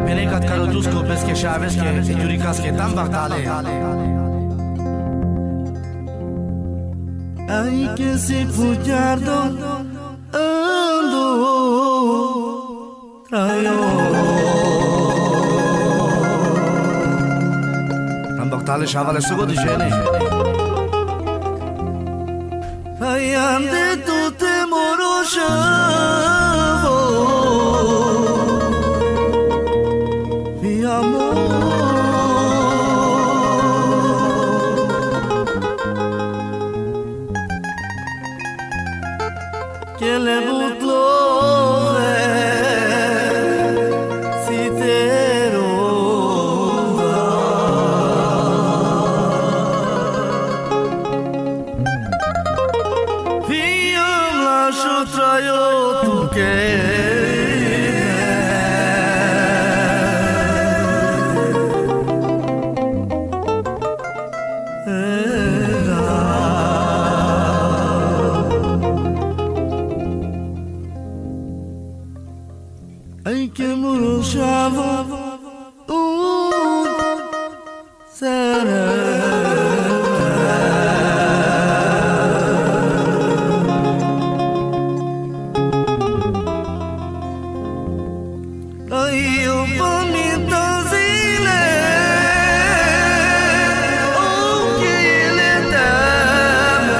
Venecat carodusco pesche șavesche e giuricasche tan bactale. Ai che si fugiardo ando traio. Tan bactale șavale sugo di gene. Ai ande tu te moroșavo. Che le butlove si te roba. Fiam lascio traio tu che ai che moroșavo un seară. Ai iubit-o zile, ochile tale.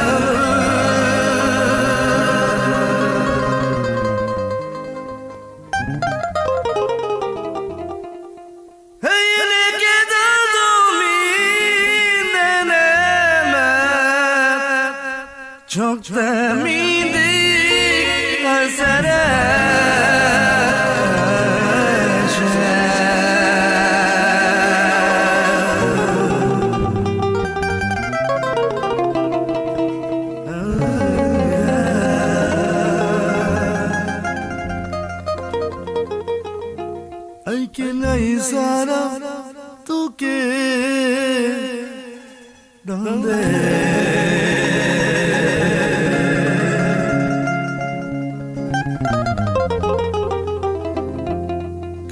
Çok temindik Kayseri. Ay que nahi sara tu que donde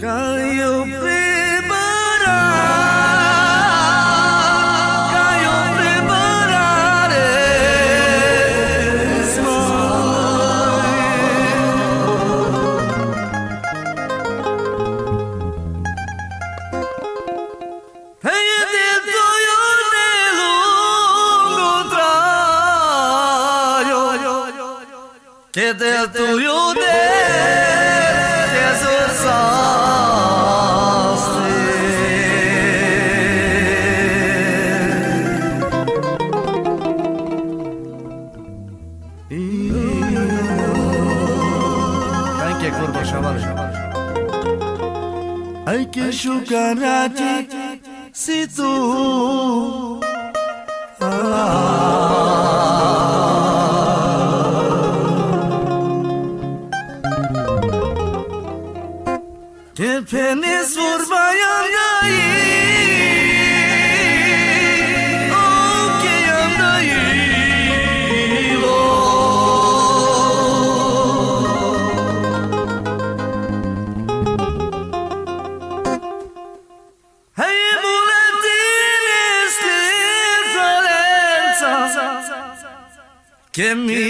Caio preparare Hey, detto io te lungo traio Che detto io te Anche curva sciavale. Ai che sciugarati si tu Che penis vorbayan dai Oh che andai Hey mulatine stir valenza Che mi